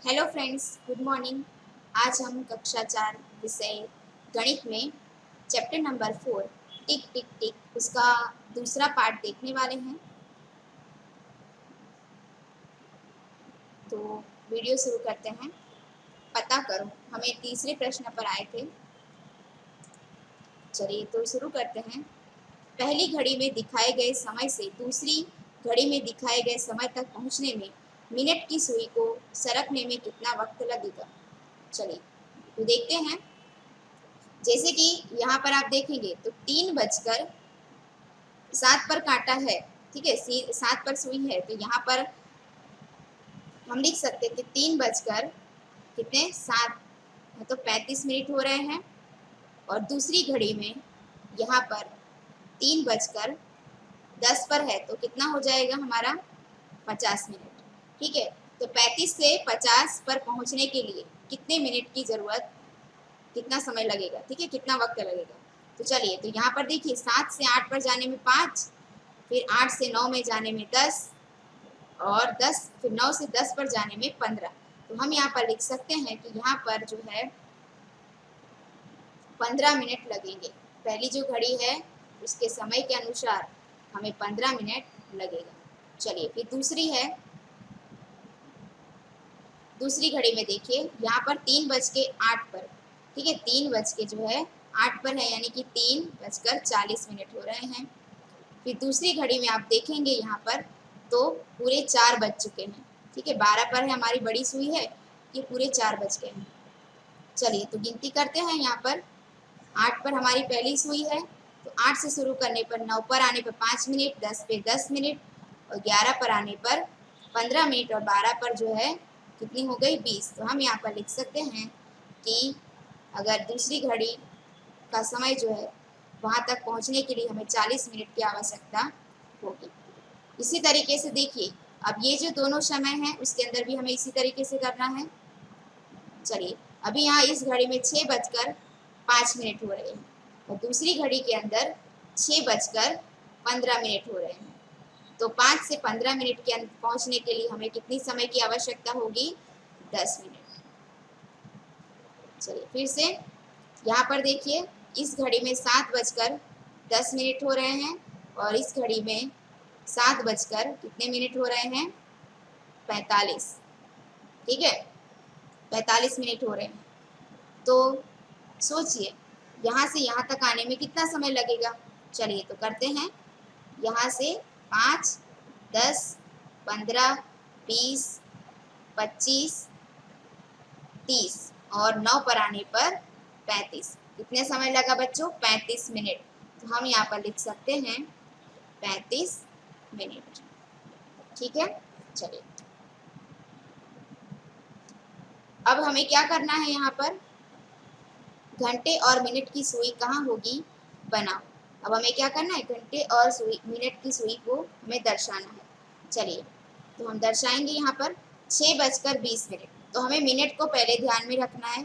Hello friends, good morning. आज हम कक्षा 4 विषय गणित में चैप्टर नंबर 4 टिक टिक टिक उसका दूसरा पार्ट देखने वाले हैं। तो वीडियो शुरू करते हैं। पता करो, हमें तीसरे प्रश्न पर आए थे। चलिए तो शुरू करते हैं। पहली घड़ी में दिखाए गए समय से दूसरी घड़ी में दिखाए गए समय तक पहुंचने में मिनट की सुई को सरकने में कितना वक्त लगेगा। चलिए तो देखते हैं। जैसे कि यहाँ पर आप देखेंगे तो 3:07 पर कांटा है, ठीक है, 7 पर सुई है, तो यहाँ पर हम लिख सकते हैं कि 3:7 मतलब 35 मिनट हो रहे हैं। और दूसरी घड़ी में यहाँ पर 3:10 पर है, तो कितना हो जाएगा हमारा 50 मिनट। ठीक है, तो 35 से 50 पर पहुँचने के लिए कितने मिनट की ज़रूरत, कितना समय लगेगा, ठीक है, कितना वक्त लगेगा। तो चलिए तो यहाँ पर देखिए 7 से 8 पर जाने में 5, फिर 8 से 9 में जाने में 10, और 10 फिर 9 से 10 पर जाने में 15। तो हम यहाँ पर लिख सकते हैं कि यहाँ पर जो है 15 मिनट लगेंगे। पहली जो घड़ी है उसके समय के अनुसार हमें 15 मिनट लगेगा। चलिए फिर दूसरी है। दूसरी घड़ी में देखिए यहाँ पर 3:08 पर, ठीक है, 3 जो है 8 पर है, यानी कि 3:40 हो रहे हैं। फिर दूसरी घड़ी में आप देखेंगे यहाँ पर तो पूरे 4 बज चुके हैं, ठीक है, 12 पर है हमारी बड़ी सुई है, ये पूरे 4 बज गए हैं। चलिए तो गिनती करते हैं। यहाँ पर 8 पर हमारी पहली सुई है, तो 8 से शुरू करने पर 9 पर आने पर 5 मिनट, 10 पे 10 मिनट, और 11 पर आने पर 15 मिनट, और 12 पर जो है कितनी हो गई 20। तो हम यहाँ पर लिख सकते हैं कि अगर दूसरी घड़ी का समय जो है वहाँ तक पहुँचने के लिए हमें 40 मिनट की आवश्यकता होगी। इसी तरीके से देखिए, अब ये जो दोनों समय हैं उसके अंदर भी हमें इसी तरीके से करना है। चलिए अभी यहाँ इस घड़ी में 6:05 हो रहे हैं, और दूसरी घड़ी के अंदर 6:15 हो रहे हैं। तो 5 से 15 मिनट के अंदर पहुँचने के लिए हमें कितनी समय की आवश्यकता होगी, 10 मिनट। चलिए फिर से यहाँ पर देखिए इस घड़ी में 7:10 हो रहे हैं, और इस घड़ी में 7 बजकर कितने मिनट हो रहे हैं, 45, ठीक है, 45 मिनट हो रहे हैं। तो सोचिए यहाँ से यहाँ तक आने में कितना समय लगेगा। चलिए तो करते हैं। यहाँ से 5, 10, 15, 20, 25, 30, और 9 पर आने पर 35। कितने समय लगा बच्चों, 35 मिनट। तो हम यहाँ पर लिख सकते हैं 35 मिनट, ठीक है। चलिए अब हमें क्या करना है, यहाँ पर घंटे और मिनट की सुई कहाँ होगी, बनाओ। अब हमें क्या करना है, घंटे और सुई मिनट की सुई को हमें दर्शाना है। चलिए तो हम दर्शाएंगे यहाँ पर 6:20। तो हमें मिनट को पहले ध्यान में रखना है,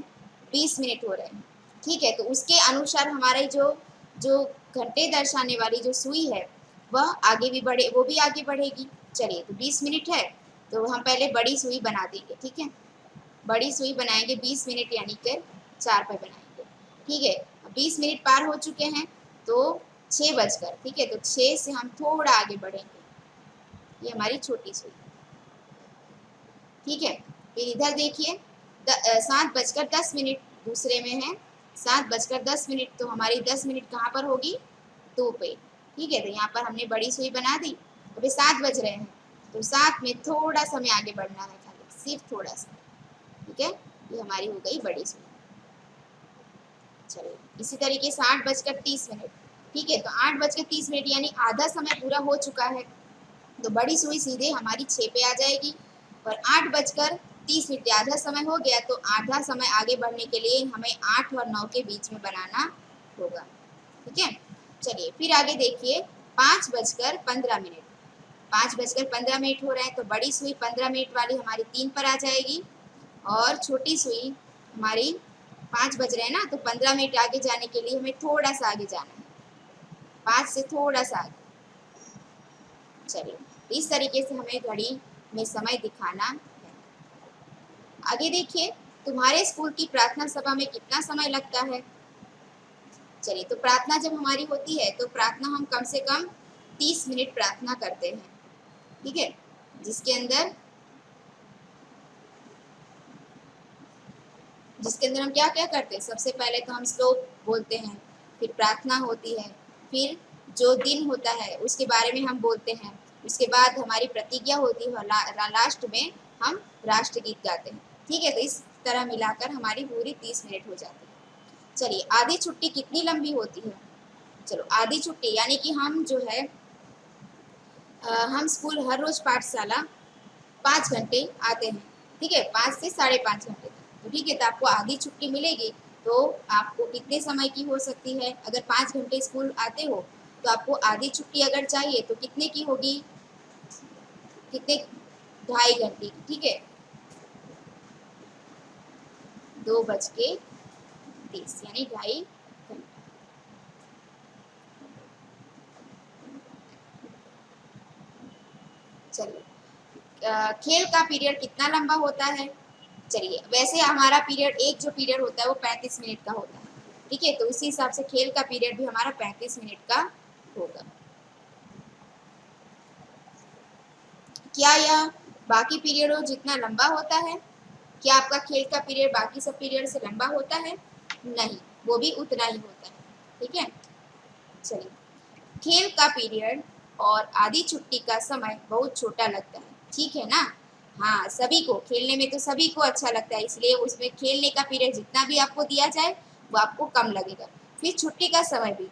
20 मिनट हो रहे हैं, ठीक है, तो उसके अनुसार हमारे जो जो घंटे दर्शाने वाली जो सुई है वह आगे भी बढ़े, वो भी आगे बढ़ेगी। चलिए तो 20 मिनट है, तो हम पहले बड़ी सुई बना देंगे, ठीक है, बड़ी सुई बनाएंगे 20 मिनट, यानी कि 4 पे बनाएंगे, ठीक है। 20 मिनट पार हो चुके हैं, तो 6 बजकर, ठीक है, तो 6 से हम थोड़ा आगे बढ़ेंगे, ये हमारी छोटी सुई, ठीक है। फिर इधर देखिए 7:10 दूसरे में है, 7:10, तो हमारी 10 मिनट कहाँ पर होगी, 2 पे, ठीक है। तो यहाँ पर हमने बड़ी सुई बना दी। अभी 7 बज रहे हैं, तो 7 में थोड़ा सा हमें आगे बढ़ना है, खाली सिर्फ थोड़ा सा, ठीक है, ये हमारी हो गई बड़ी सुई। चलिए इसी तरीके से 8:30, ठीक है, तो 8:30 यानी आधा समय पूरा हो चुका है, तो बड़ी सुई सीधे हमारी 6 पे आ जाएगी। और 8:30 आधा समय हो गया, तो आधा समय आगे बढ़ने के लिए हमें 8 और 9 के बीच में बनाना होगा, ठीक है। चलिए फिर आगे देखिए 5:15, 5:15 हो रहे हैं, तो बड़ी सुई 15 मिनट वाली हमारी 3 पर आ जाएगी, और छोटी सुई हमारी 5 बज रहे हैं ना, तो 15 मिनट आगे जाने के लिए हमें थोड़ा सा आगे जाना है, 5 से थोड़ा सा आगे। चलिए इस तरीके से हमें घड़ी में समय दिखाना है। आगे देखिए, तुम्हारे स्कूल की प्रार्थना सभा में कितना समय लगता है। चलिए, तो प्रार्थना जब हमारी होती है तो प्रार्थना हम कम से कम 30 मिनट प्रार्थना करते हैं, ठीक है, जिसके अंदर हम क्या क्या करते हैं। सबसे पहले तो हम श्लोक बोलते हैं, फिर प्रार्थना होती है, फिर जो दिन होता है उसके बारे में हम बोलते हैं, उसके बाद हमारी प्रतिज्ञा होती है, लास्ट में हम राष्ट्रगीत गाते हैं, ठीक है। तो इस तरह मिलाकर हमारी पूरी 30 मिनट हो जाती है। चलिए, आधी छुट्टी कितनी लंबी होती है। चलो, आधी छुट्टी यानी कि हम जो है हम स्कूल हर रोज पाठशाला 5 घंटे आते हैं, ठीक है, 5 से 5.5 घंटे तक। तो ठीक है, तो आपको आधी छुट्टी मिलेगी। तो आपको कितने समय की हो सकती है। अगर 5 घंटे स्कूल आते हो तो आपको आधी छुट्टी अगर चाहिए तो कितने की होगी, कितने, 2.5 घंटे, ठीक है, 2:30 यानी 2.5 घंटे। चलिए, खेल का पीरियड कितना लंबा होता है। चलिए, वैसे हमारा पीरियड, एक जो पीरियड होता है वो 35 मिनट का होता है, ठीक है। तो उसी हिसाब से खेल का पीरियड भी हमारा 35 मिनट का होगा। क्या यह बाकी पीरियडों जितना लंबा होता है। क्या आपका खेल का पीरियड बाकी सब पीरियड से लंबा होता है। नहीं, वो भी उतना ही होता है, ठीक है। चलिए, खेल का पीरियड और आधी छुट्टी का समय बहुत छोटा लगता है, ठीक है ना। हाँ, सभी को खेलने में तो सभी को अच्छा लगता है, इसलिए उसमें खेलने का पीरियड जितना भी आपको दिया जाए वो आपको कम लगेगा। फिर छुट्टी का समय भी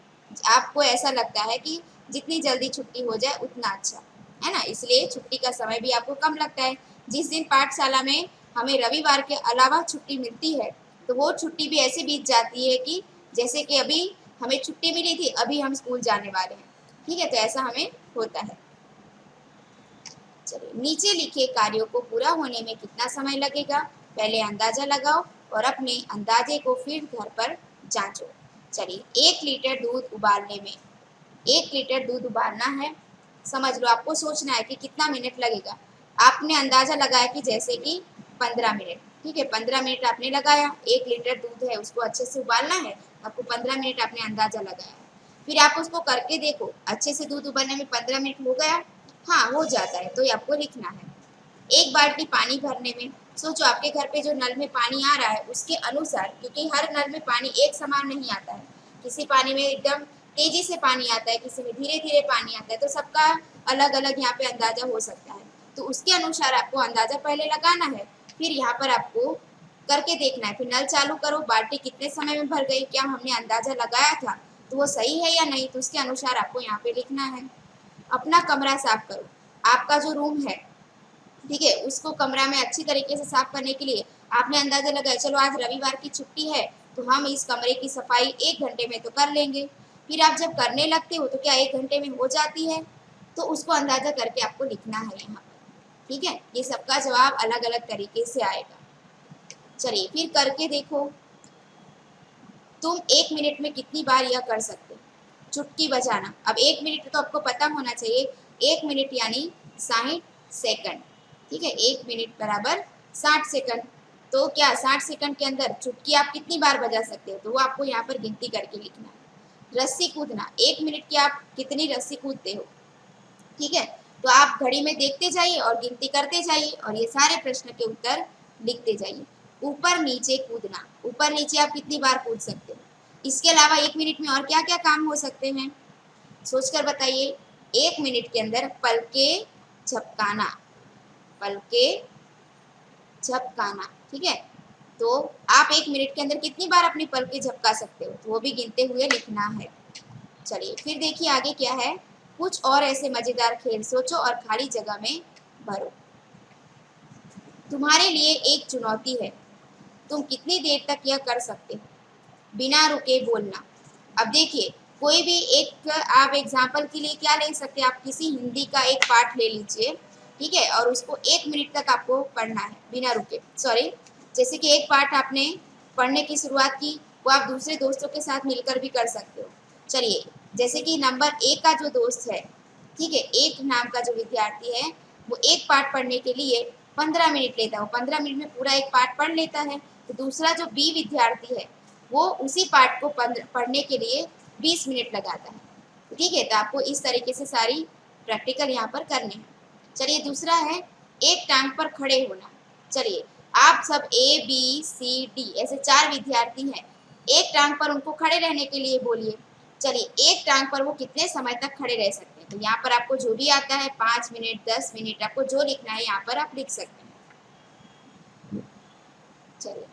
आपको ऐसा लगता है कि जितनी जल्दी छुट्टी हो जाए उतना अच्छा है ना, इसलिए छुट्टी का समय भी आपको कम लगता है। जिस दिन पाठशाला में हमें रविवार के अलावा छुट्टी मिलती है तो वो छुट्टी भी ऐसे बीत जाती है कि जैसे कि अभी हमें छुट्टी मिली थी, अभी हम स्कूल जाने वाले हैं, ठीक है। तो ऐसा हमें होता है। चलिए, नीचे लिखे कार्यों को पूरा होने में कितना समय लगेगा। पहले अंदाजा लगाओ और अपने अंदाजे को फिर घर पर जांचो। चलिए, 1 लीटर दूध उबालने में, 1 लीटर दूध उबालना है, समझ लो आपको सोचना है कि कितना मिनट लगेगा। आपने अंदाजा लगाया कि जैसे कि 15 मिनट, ठीक है, 15 मिनट आपने लगाया। 1 लीटर दूध है उसको अच्छे से उबालना है, आपको 15 मिनट आपने अंदाजा लगाया। फिर आप उसको करके देखो, अच्छे से दूध उबालने में 15 मिनट हो गया, हाँ हो जाता है, तो ये आपको लिखना है। 1 बाल्टी पानी भरने में, सोचो आपके घर पे जो नल में पानी आ रहा है उसके अनुसार, क्योंकि हर नल में पानी एक समान नहीं आता है, किसी पानी में एकदम तेजी से पानी आता है, किसी में धीरे धीरे पानी आता है, तो सबका अलग अलग यहाँ पे अंदाजा हो सकता है। तो उसके अनुसार आपको अंदाजा पहले लगाना है, फिर यहाँ पर आपको करके देखना है। फिर नल चालू करो, बाल्टी कितने समय में भर गई, क्या हमने अंदाजा लगाया था तो वो सही है या नहीं, तो उसके अनुसार आपको यहाँ पे लिखना है। अपना कमरा साफ करो, आपका जो रूम है, ठीक है, उसको कमरा में अच्छी तरीके से साफ करने के लिए आपने अंदाजा लगाया, चलो आज रविवार की छुट्टी है तो हम इस कमरे की सफाई 1 घंटे में तो कर लेंगे। फिर आप जब करने लगते हो तो क्या 1 घंटे में हो जाती है, तो उसको अंदाजा करके आपको लिखना है यहाँ पर, ठीक है। ये सबका जवाब अलग अलग तरीके से आएगा। चलिए, फिर करके देखो, तुम 1 मिनट में कितनी बार यह कर सकते हो, चुटकी बजाना। अब 1 मिनट तो आपको पता होना चाहिए, 1 मिनट यानी 60 सेकंड, ठीक है, 1 मिनट बराबर 60 सेकंड। तो क्या 60 सेकंड के अंदर चुटकी आप कितनी बार बजा सकते हो, तो वो आपको यहाँ पर गिनती करके लिखना है। रस्सी कूदना, 1 मिनट की आप कितनी रस्सी कूदते हो, ठीक है। तो आप घड़ी में देखते जाइए और गिनती करते जाइए और ये सारे प्रश्न के उत्तर लिखते जाइए। ऊपर नीचे कूदना, ऊपर नीचे आप कितनी बार कूद सकते हो। इसके अलावा 1 मिनट में और क्या क्या काम हो सकते हैं, सोचकर बताइए। 1 मिनट के अंदर पलके झपकाना, पलके झपकाना, ठीक है। तो आप 1 मिनट के अंदर कितनी बार अपनी पलके झपका सकते हो, तो वो भी गिनते हुए लिखना है। चलिए, फिर देखिए आगे क्या है। कुछ और ऐसे मजेदार खेल सोचो और खाली जगह में भरो। तुम्हारे लिए एक चुनौती है, तुम कितनी देर तक यह कर सकते हो। बिना रुके बोलना। अब देखिए, कोई भी एक आप एग्जाम्पल के लिए क्या ले सकते हैं, आप किसी हिंदी का एक पाठ ले लीजिए, ठीक है, और उसको 1 मिनट तक आपको पढ़ना है बिना रुके। सॉरी, जैसे कि एक पाठ आपने पढ़ने की शुरुआत की, वो आप दूसरे दोस्तों के साथ मिलकर भी कर सकते हो। चलिए, जैसे कि नंबर 1 का जो दोस्त है, ठीक है, एक नाम का जो विद्यार्थी है, वो एक पाठ पढ़ने के लिए 15 मिनट लेता है, वो 15 मिनट में पूरा एक पार्ट पढ़ लेता है। तो दूसरा जो बी विद्यार्थी है वो उसी पार्ट को पढ़ने के लिए 20 मिनट लगाता है। ठीक है, तो आपको इस तरीके से सारी प्रैक्टिकल यहाँ पर करने हैं। चलिए दूसरा है एक टांग पर खड़े होना। चलिए आप सब ABCD ऐसे 4 विद्यार्थी हैं, एक टांग पर उनको खड़े रहने के लिए बोलिए। चलिए एक टांग पर वो कितने समय तक खड़े रह सकते हैं, तो यहाँ पर आपको जो भी आता है 5 मिनट 10 मिनट आपको जो लिखना है यहाँ पर आप लिख सकते हैं। चलिए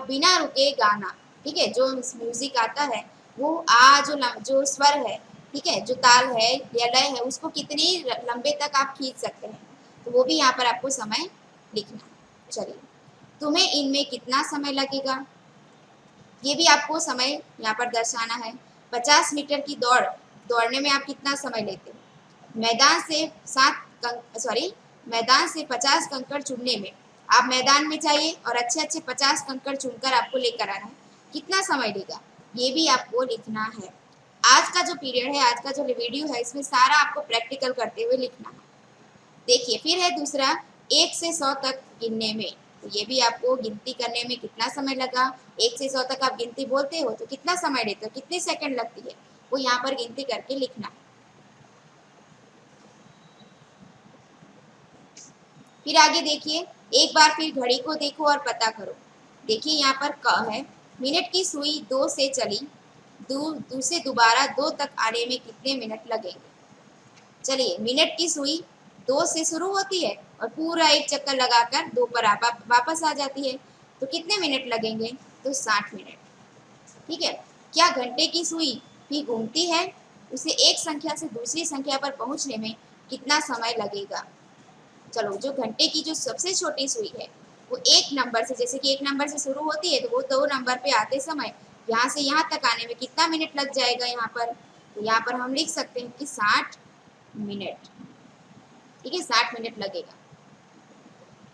बिना रुके गाना। ठीक है, जो म्यूजिक आता है वो जो स्वर है, ठीक है, जो ताल है या लय है, उसको कितनी लंबे तक आप खींच सकते हैं, तो वो भी यहाँ पर आपको समय लिखना है। चलिए तुम्हें इनमें कितना समय लगेगा, ये भी आपको समय यहाँ पर दर्शाना है। 50 मीटर की दौड़ने में आप कितना समय लेते हो। मैदान से 50 कंकड़ चुनने में, आप मैदान में जाइए और अच्छे अच्छे 50 कंकड़ चुनकर आपको लेकर आना है, कितना समय लेगा, ये भी आपको लिखना है। आज का जो पीरियड है, आज का जो वीडियो है, इसमें सारा आपको प्रैक्टिकल करते हुए लिखना है। देखिए फिर है दूसरा 1 से 100 तक गिनने में, तो ये भी आपको गिनती करने में कितना समय लगा, 1 से 100 तक आप गिनती बोलते हो तो कितना समय लेते हो, कितनी सेकंड लगती है, वो यहाँ पर गिनती करके लिखना। फिर आगे देखिए, एक बार फिर घड़ी को देखो और पता करो। देखिए यहाँ पर क है, मिनट की सुई 2 से चली, दो से दोबारा 2 तक आने में कितने मिनट लगेंगे। चलिए मिनट की सुई 2 से शुरू होती है और पूरा एक चक्कर लगाकर 2 पर वापस आ जाती है, तो कितने मिनट लगेंगे, तो 60 मिनट। ठीक है, क्या घंटे की सुई भी घूमती है, उसे एक संख्या से दूसरी संख्या पर पहुंचने में कितना समय लगेगा। चलो जो घंटे की जो सबसे छोटी सुई है वो एक नंबर से, जैसे कि एक नंबर से शुरू होती है, तो वो 2 नंबर पे आते समय यहाँ से यहाँ तक आने में कितना मिनट लग जाएगा यहाँ पर, तो यहाँ पर हम लिख सकते हैं कि 60 मिनट। ठीक है, 60 मिनट लगेगा।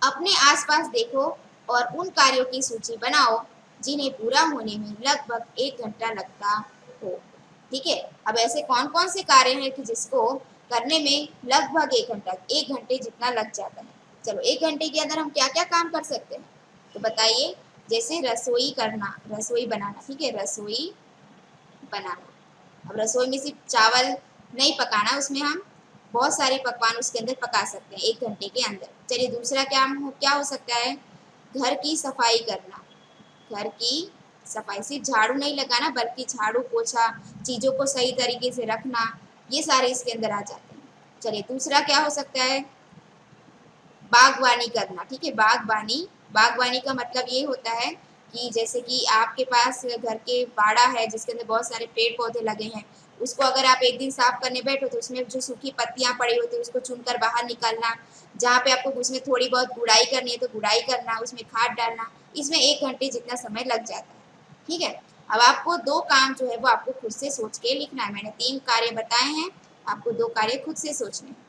अपने आसपास देखो और उन कार्यों की सूची बनाओ जिन्हें पूरा होने में लगभग 1 घंटा लगता हो। ठीक है, अब ऐसे कौन कौन से कार्य हैं कि जिसको करने में लगभग 1 घंटा, 1 घंटे जितना लग जाता है। चलो 1 घंटे के अंदर हम क्या क्या काम कर सकते हैं, तो बताइए। जैसे रसोई करना, रसोई बनाना। ठीक है, रसोई बनाना। अब रसोई में सिर्फ चावल नहीं पकाना, उसमें हम बहुत सारे पकवान उसके अंदर पका सकते हैं 1 घंटे के अंदर। चलिए दूसरा क्या हो सकता है, घर की सफाई करना। घर की सफाई, सिर्फ झाड़ू नहीं लगाना बल्कि झाड़ू पोछा, चीज़ों को सही तरीके से रखना, ये सारे इसके अंदर आ जाते हैं। चलिए दूसरा क्या हो सकता है, बागवानी करना। ठीक है, बागवानी, बागवानी का मतलब ये होता है कि जैसे कि आपके पास घर के बाड़ा है जिसके अंदर बहुत सारे पेड़ पौधे लगे हैं, उसको अगर आप एक दिन साफ करने बैठो तो उसमें जो सूखी पत्तियां पड़ी होती है उसको चुनकर बाहर निकालना, जहाँ पे आपको उसमें थोड़ी बहुत गुड़ाई करनी है तो गुड़ाई करना, उसमें खाद डालना, इसमें 1 घंटे जितना समय लग जाता है। ठीक है, अब आपको 2 काम जो है वो आपको खुद से सोच के लिखना है। मैंने 3 कार्य बताए हैं, आपको 2 कार्य खुद से सोचने हैं।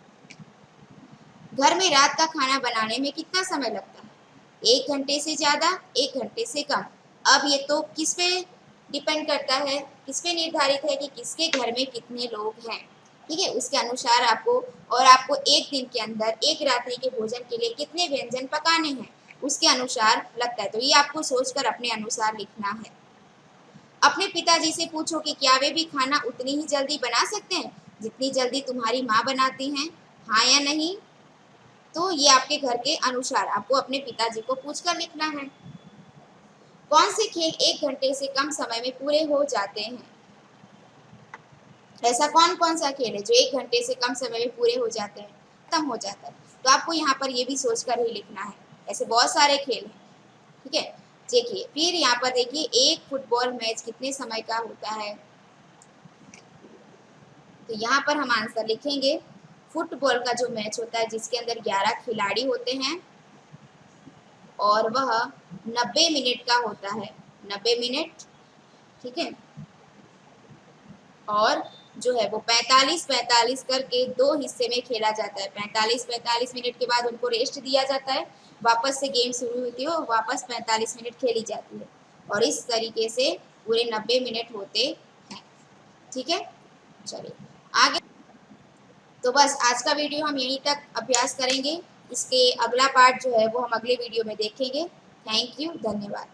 घर में रात का खाना बनाने में कितना समय लगता है, 1 घंटे से ज़्यादा, 1 घंटे से कम। अब ये तो किस पे डिपेंड करता है, किस पे निर्धारित है कि किसके घर में कितने लोग हैं। ठीक है, उसके अनुसार आपको, और आपको एक दिन के अंदर एक रात्रि के भोजन के लिए कितने व्यंजन पकाने हैं, उसके अनुसार लगता है। तो ये आपको सोचकर अपने अनुसार लिखना है। अपने पिताजी से पूछो कि क्या वे भी खाना उतनी ही जल्दी बना सकते हैं जितनी जल्दी तुम्हारी माँ बनाती हैं, हाँ या नहीं। तो ये आपके घर के अनुसार आपको अपने पिताजी को पूछकर लिखना है। कौन से खेल 1 घंटे से कम समय में पूरे हो जाते हैं, ऐसा कौन कौन सा खेल है जो 1 घंटे से कम समय में पूरे हो जाते हैं, खत्म हो जाता है, तो आपको यहाँ पर ये भी सोचकर ही लिखना है। ऐसे बहुत सारे खेल हैं। ठीक है, देखिए फिर यहाँ पर देखिए एक फुटबॉल मैच कितने समय का होता है, तो यहाँ पर हम आंसर लिखेंगे। फुटबॉल का जो मैच होता है जिसके अंदर 11 खिलाड़ी होते हैं और वह 90 मिनट का होता है, 90 मिनट। ठीक है, और जो है वो 45-45 करके 2 हिस्से में खेला जाता है। 45-45 मिनट के बाद उनको रेस्ट दिया जाता है, वापस से गेम शुरू होती है और वापस 45 मिनट खेली जाती है, और इस तरीके से पूरे 90 मिनट होते हैं। ठीक है, चलिए आगे। तो बस आज का वीडियो हम यहीं तक अभ्यास करेंगे। इसके अगला पार्ट जो है वो हम अगले वीडियो में देखेंगे। थैंक यू, धन्यवाद।